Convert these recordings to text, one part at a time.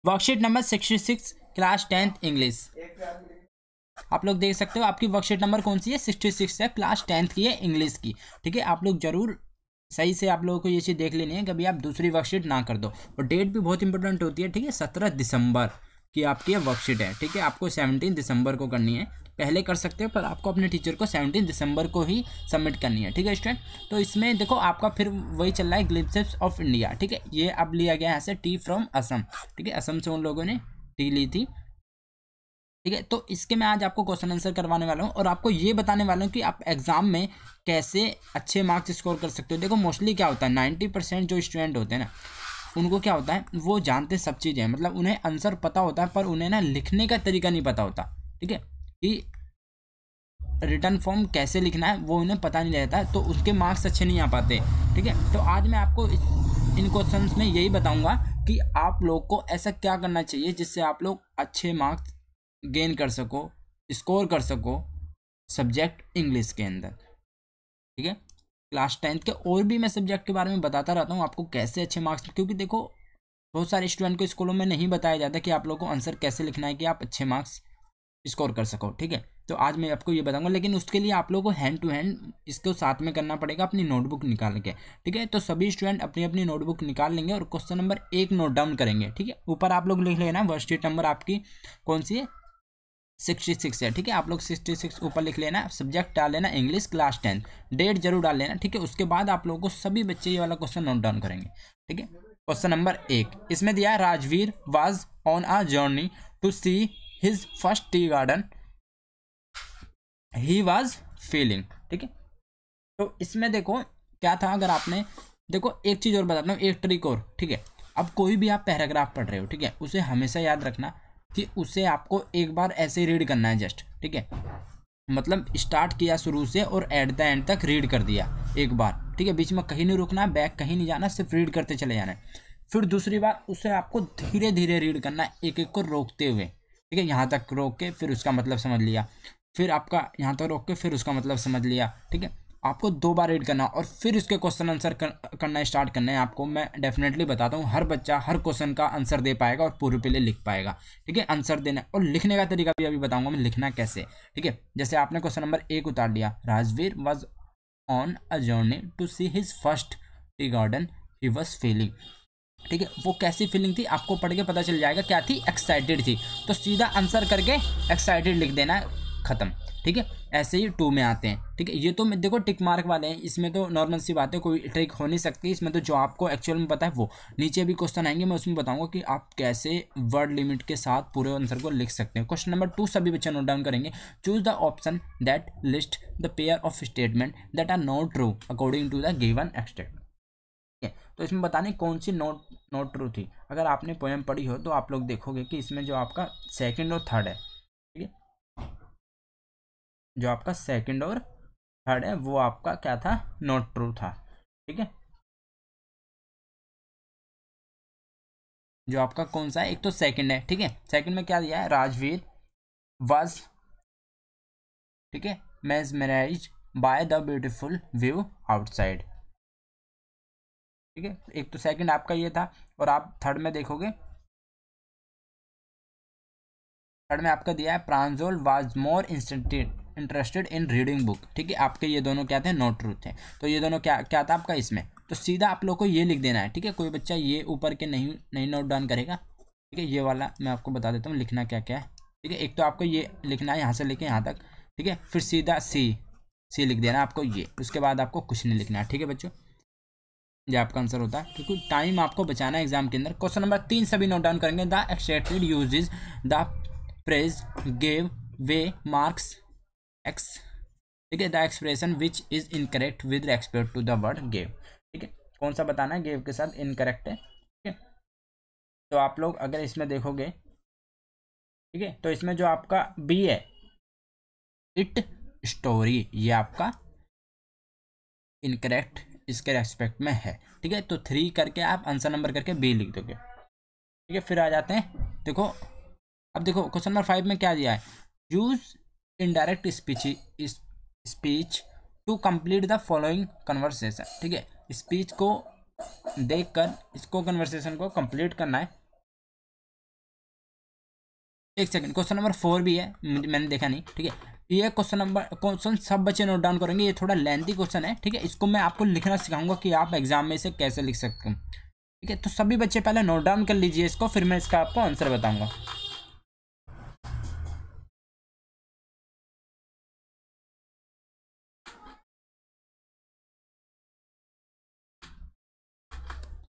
Worksheet number 66 class 10th English. आप लोग देख सकते हो आपकी वर्कशीट नंबर कौन सी है, 66 है, क्लास 10th की है, इंग्लिश की। ठीक है, आप लोग जरूर सही से आप लोगों को ये चीज़ देख लेनी है, कभी आप दूसरी वर्कशीट ना कर दो। और डेट भी बहुत इंपॉर्टेंट होती है। ठीक है, 17 दिसंबर की आपकी वर्कशीट है। ठीक है, आपको 17 दिसंबर को करनी है। पहले कर सकते हो पर आपको अपने टीचर को 17 दिसंबर को ही सबमिट करनी है। ठीक है स्टूडेंट, तो इसमें देखो आपका फिर वही चल रहा है, ग्लिम्पसेस ऑफ इंडिया। ठीक है, ये अब लिया गया है यहाँ से टी फ्रॉम असम। ठीक है, असम से उन लोगों ने टी ली थी। ठीक है, तो इसके मैं आज आपको क्वेश्चन आंसर करवाने वाला हूँ और आपको ये बताने वाला हूँ कि आप एग्जाम में कैसे अच्छे मार्क्स स्कोर कर सकते हो। देखो मोस्टली क्या होता है, 90% जो स्टूडेंट होते हैं ना, उनको क्या होता है, वो जानते सब चीज़ें, मतलब उन्हें आंसर पता होता है पर उन्हें ना लिखने का तरीका नहीं पता होता। ठीक है, कि रिटर्न फॉर्म कैसे लिखना है वो उन्हें पता नहीं रहता है, तो उसके मार्क्स अच्छे नहीं आ पाते। ठीक है, तो आज मैं आपको इन क्वेश्चंस में यही बताऊंगा कि आप लोग को ऐसा क्या करना चाहिए जिससे आप लोग अच्छे मार्क्स गेन कर सको, स्कोर कर सको सब्जेक्ट इंग्लिश के अंदर। ठीक है, क्लास 10th के और भी मैं सब्जेक्ट के बारे में बताता रहता हूँ आपको कैसे अच्छे मार्क्स, क्योंकि देखो बहुत सारे स्टूडेंट को स्कूलों में नहीं बताया जाता कि आप लोग को आंसर कैसे लिखना है कि आप अच्छे मार्क्स स्कोर कर सको। ठीक है, तो आज मैं आपको ये बताऊंगा, लेकिन उसके लिए आप लोगों को हैंड टू हैंड इसको साथ में करना पड़ेगा, अपनी नोटबुक निकाल के। ठीक है, तो सभी स्टूडेंट अपनी अपनी नोटबुक निकाल लेंगे और क्वेश्चन नंबर 1 नोट डाउन करेंगे। ठीक है, ऊपर आप लोग लिख लेना वर्कशीट नंबर आपकी कौन सी है, 66 है। ठीक है, आप लोग 66 ऊपर लिख लेना, सब्जेक्ट डाल लेना इंग्लिश क्लास 10, डेट जरूर डाल लेना। ठीक है, उसके बाद आप लोगों को सभी बच्चे ये वाला क्वेश्चन नोट डाउन करेंगे। ठीक है, क्वेश्चन नंबर 1 इसमें दिया है, Rajveer was on a journey to see his first tea garden, he was feeling. ठीक है, तो इसमें देखो क्या था, अगर आपने देखो एक चीज़ और बताता हूँ, एक ट्रिक और। ठीक है, अब कोई भी आप पैराग्राफ पढ़ रहे हो, ठीक है, उसे हमेशा याद रखना कि उसे आपको एक बार ऐसे रीड करना है जस्ट। ठीक है, मतलब स्टार्ट किया शुरू से और एट द एंड तक रीड कर दिया एक बार। ठीक है, बीच में कहीं नहीं रुकना, बैक कहीं नहीं जाना, सिर्फ रीड करते चले जाना है। फिर दूसरी बार उसे आपको धीरे धीरे रीड करना है, एक एक को रोकते हुए। ठीक है, यहाँ तक रोक के फिर उसका मतलब समझ लिया, फिर आपका यहाँ तक रोक के फिर उसका मतलब समझ लिया। ठीक है, आपको 2 बार रीड करना और फिर उसके क्वेश्चन आंसर करना स्टार्ट करना है आपको। मैं डेफिनेटली बताता हूँ, हर बच्चा हर क्वेश्चन का आंसर दे पाएगा और पूरे पहले लिख पाएगा। ठीक है, आंसर देना और लिखने का तरीका भी अभी बताऊंगा मैं, लिखना कैसे। ठीक है, जैसे आपने क्वेश्चन नंबर 1 उतार लिया, Rajveer was on a journey to see his first tea garden, he was feeling. ठीक है, वो कैसी फीलिंग थी आपको पढ़ के पता चल जाएगा, क्या थी, एक्साइटेड थी। तो सीधा आंसर करके एक्साइटेड लिख देना, खत्म। ठीक है, ऐसे ही 2 में आते हैं। ठीक है, ये तो देखो टिक मार्क वाले हैं, इसमें तो नॉर्मल सी बात है, कोई ट्रिक हो नहीं सकती इसमें, तो जो आपको एक्चुअल में पता है वो नीचे भी क्वेश्चन आएंगे, मैं उसमें बताऊंगा कि आप कैसे वर्ड लिमिट के साथ पूरे आंसर को लिख सकते हैं। क्वेश्चन नंबर 2 सभी बच्चे नोट डाउन करेंगे, choose the option that list the pair of statement that are not true according to the given statement. तो इसमें बताने कौन सी नोट ट्रू थी। अगर आपने पोएम पढ़ी हो तो आप लोग देखोगे कि इसमें जो आपका सेकंड और थर्ड है, ठीक है, जो आपका सेकंड और थर्ड है वो आपका क्या था, नॉट ट्रू था। ठीक है, जो आपका कौन सा है, एक तो सेकंड है। ठीक है, सेकंड में क्या दिया है, राजवीर वाज, ठीक है, mesmerised by the beautiful view outside. ठीक है, एक तो सेकंड आपका ये था, और आप थर्ड में देखोगे, थर्ड में आपका दिया है, Pranjol was more interested in reading book. ठीक है, आपके ये दोनों क्या थे, नॉट ट्रू थे। तो ये दोनों क्या क्या था आपका इसमें, तो सीधा आप लोग को ये लिख देना है। ठीक है, कोई बच्चा ये ऊपर के नहीं नहीं नोट डाउन करेगा। ठीक है, ये वाला मैं आपको बता देता हूँ लिखना क्या क्या है। ठीक है, एक तो आपको ये लिखना है यहाँ से लेके यहाँ तक। ठीक है, फिर सीधा सी लिख देना आपको ये, उसके बाद आपको कुछ नहीं लिखना है। ठीक है बच्चों, ये आपका आंसर होता है, क्योंकि टाइम आपको बचाना है एग्जाम के अंदर। क्वेश्चन नंबर 3 सभी नोट डाउन करेंगे, the extracted uses the phrase gave way marks X. ठीक है, the expression which is incorrect with respect to the word gave. ठीक है, कौन सा बताना है, गेव के साथ इनकरेक्ट है। ठीक है, तो आप लोग अगर इसमें देखोगे, ठीक है, तो इसमें जो आपका बी है, इट स्टोरी, ये आपका इनकरेक्ट इसके रेस्पेक्ट में है। ठीक है, तो 3 करके आप आंसर नंबर करके बी लिख दोगे। ठीक है, फिर आ जाते हैं, देखो अब देखो क्वेश्चन नंबर 5 में क्या दिया है, use indirect speech to complete the following conversation. ठीक है, स्पीच को देखकर इसको कन्वर्सेशन को कंप्लीट करना है। एक सेकंड, क्वेश्चन नंबर 4 भी है, मैंने देखा नहीं, ठीक है। ये क्वेश्चन सब बच्चे नोट डाउन करेंगे, ये थोड़ा लेंथी क्वेश्चन है, ठीक है। इसको मैं आपको लिखना सिखाऊंगा कि आप एग्जाम में इसे कैसे लिख सकते हो, ठीक है। तो सभी बच्चे पहले नोट डाउन कर लीजिए इसको, फिर मैं इसका आपको आंसर बताऊंगा।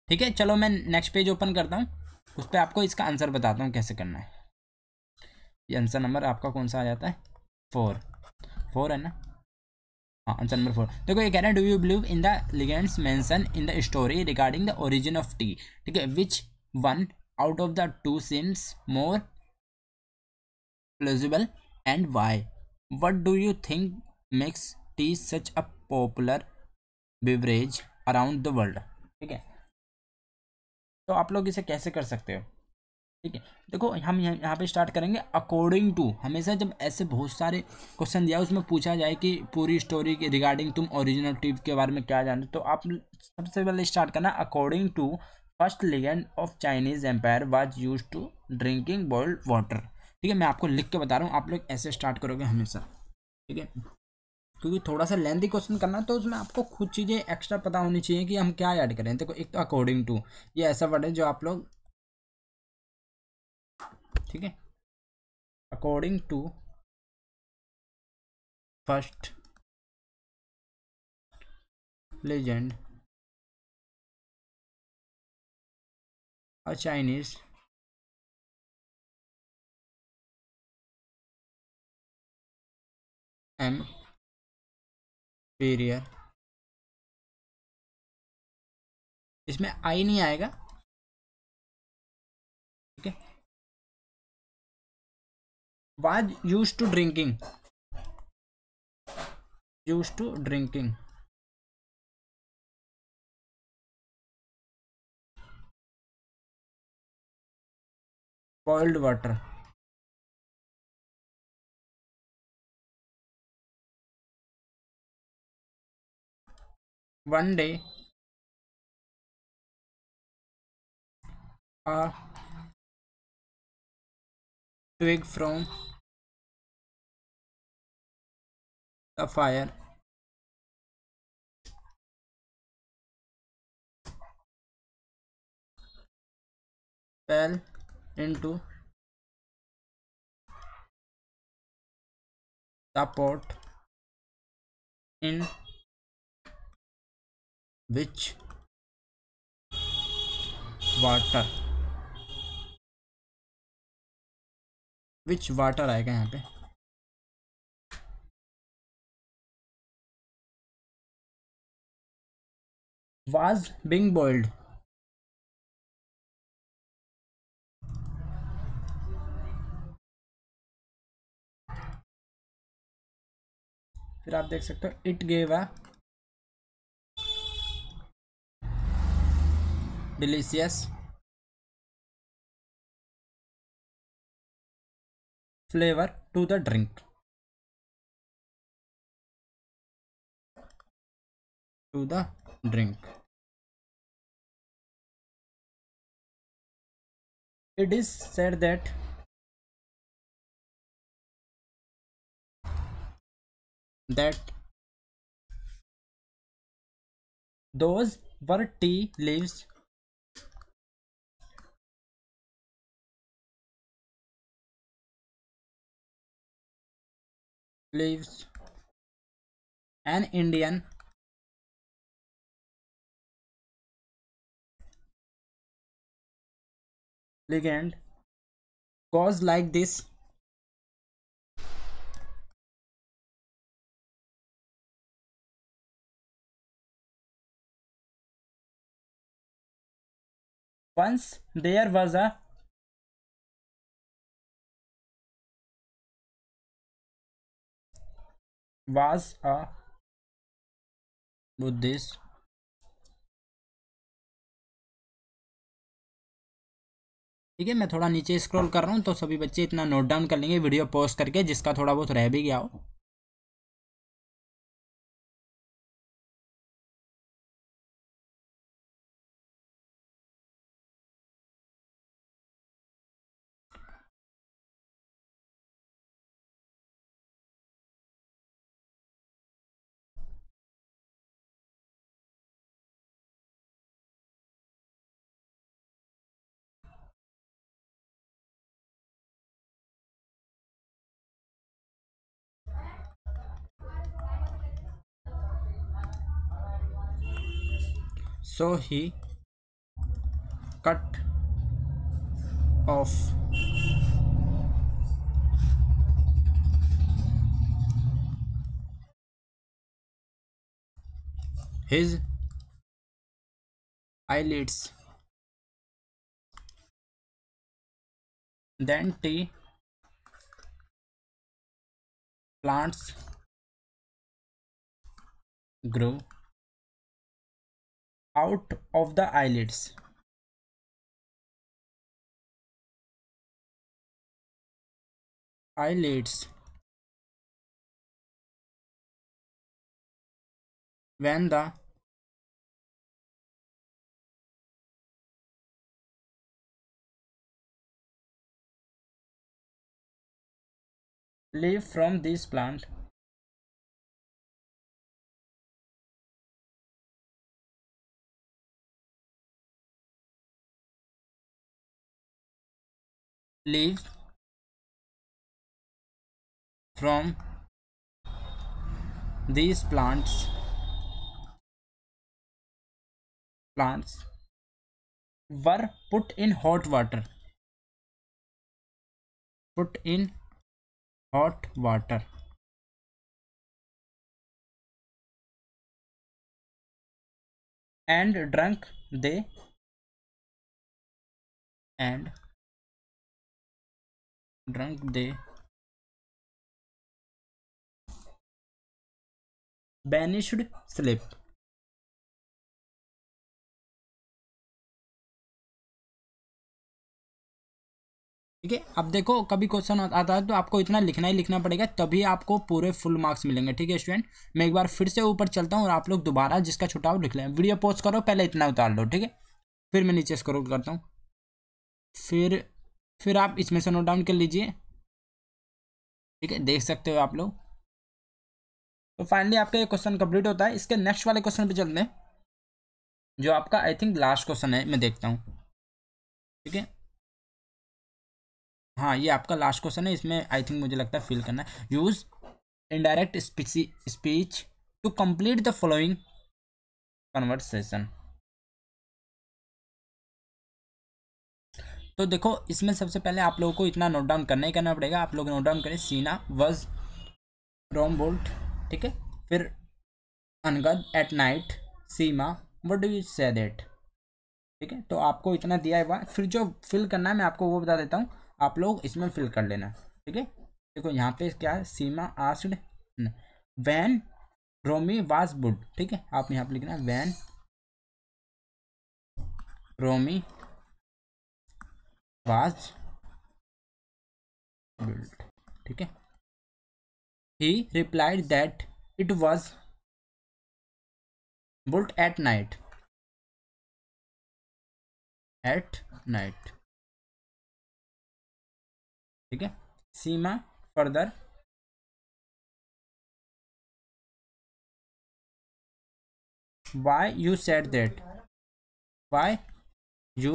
ठीक है, चलो मैं नेक्स्ट पेज ओपन करता हूँ, उस पर आपको इसका आंसर बताता हूँ कैसे करना है। ये आंसर नंबर आपका कौन सा आ जाता है, 4, 4 है ना। हाँ, आंसर नंबर 4 देखो, ये कह रहे हैं, do you believe in the ligands mention in the story regarding the origin of T, ठीक है। Which one out of the two seems more plausible and why? What do you think makes tea such a popular beverage around the world? ठीक है, तो आप लोग इसे कैसे कर सकते हो, ठीक है। देखो, हम यहाँ पे स्टार्ट करेंगे अकॉर्डिंग टू। हमेशा जब ऐसे बहुत सारे क्वेश्चन दिया उसमें पूछा जाए कि पूरी स्टोरी के रिगार्डिंग तुम ओरिजिनल टी के बारे में क्या जानते, तो आप सबसे पहले स्टार्ट करना according to first legend of Chinese empire was use to drinking boiled water, ठीक है। मैं आपको लिख के बता रहा हूँ, आप लोग ऐसे स्टार्ट करोगे हमेशा, ठीक है। क्योंकि थोड़ा सा लेंथी क्वेश्चन करना है, तो उसमें आपको खुद चीज़ें एक्स्ट्रा पता होनी चाहिए कि हम क्या ऐड करें। देखो, एक तो अकॉर्डिंग टू, ये ऐसा वर्ड है जो आप लोग, ठीक है, according to first legend a Chinese emperor, इसमें आई नहीं आएगा, ठीक है। Was use to drinking, use to drinking boiled water, one day a twig from the fire fell into the pot in which water, which water आएगा यहाँ पे, was Bing boiled, फिर आप देख सकते हो it gave a delicious flavour to the drink, to the drink. It is said that those were tea leaves an Indian legend goes like this. Once there was a Buddhist ठीक है। मैं थोड़ा नीचे स्क्रॉल कर रहा हूँ, तो सभी बच्चे इतना नोट डाउन कर लेंगे वीडियो पॉज करके, जिसका थोड़ा बहुत रह भी गया हो। so he cut off his eyelids. Then tea plants grew out of the eyelids. Eyelids. When the leaf from this plant leaves from these plants were put in hot water. Put in hot water. And drank they. And drunk they. Banished sleep. ठीक है, अब देखो कभी question आता है तो आपको इतना लिखना ही लिखना पड़ेगा, तभी आपको पूरे फुल मार्क्स मिलेंगे। ठीक है स्टूडेंट, मैं एक बार फिर से ऊपर चलता हूँ और आप लोग दोबारा जिसका छुटा हो लिख लें। वीडियो पॉज करो, पहले इतना उतार लो। ठीक है, फिर मैं नीचे स्क्रॉल करता हूँ, फिर आप इसमें से नोट डाउन कर लीजिए। ठीक है, देख सकते हो आप लोग। तो फाइनली आपका ये क्वेश्चन कंप्लीट होता है। इसके नेक्स्ट वाले क्वेश्चन पे चलते हैं, जो आपका आई थिंक लास्ट क्वेश्चन है, मैं देखता हूँ। ठीक है, हाँ ये आपका लास्ट क्वेश्चन है। इसमें आई थिंक मुझे लगता है फिल करना है। Use indirect speech to complete the following conversation. तो देखो इसमें सबसे पहले आप लोगों को इतना नोट डाउन करना ही करना पड़ेगा। आप लोग नोट डाउन करें, सीना वॉज रोम बोल्ट। ठीक है, फिर अनगद at night Seema what do you say that. ठीक है, तो आपको इतना दिया हुआ, फिर जो फिल करना है मैं आपको वो बता देता हूँ, आप लोग इसमें फिल कर लेना। ठीक है, देखो यहाँ पे क्या है, सीमा आस्क्ड व्हेन रोमी वाज बुड। ठीक है, आप यहाँ पे लिखना व्हेन रोमी वाज बुल्ड। ठीक है, he replied that it was built at night. ठीक है, सीमा further why you said that, why you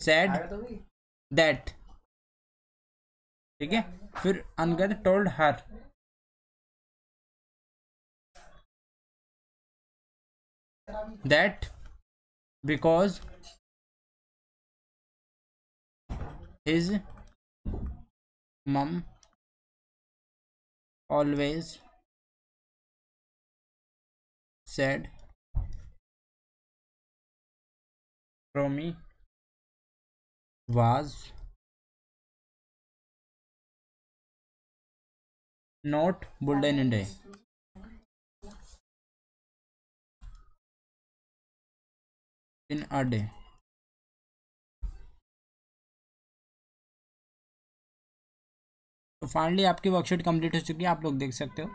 said that। ठीक है, फिर अनगद told her that because his mom always said Romy was not bullied in a day। in a day। तो finally आपकी worksheet complete हो चुकी है, आप लोग देख सकते हो।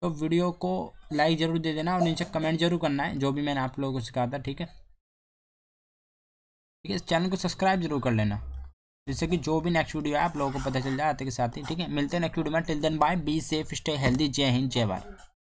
तो वीडियो को लाइक जरूर दे देना और नीचे कमेंट जरूर करना है, जो भी मैंने आप लोगों को सिखाया था। ठीक है, ठीक है, चैनल को सब्सक्राइब जरूर कर लेना, जिससे कि जो भी नेक्स्ट वीडियो है आप लोगों को पता चल जाए आते के साथ ही। ठीक है, मिलते हैं नेक्स्ट वीडियो में। Till then bye, be safe, stay healthy. जय हिंद, जय भारत।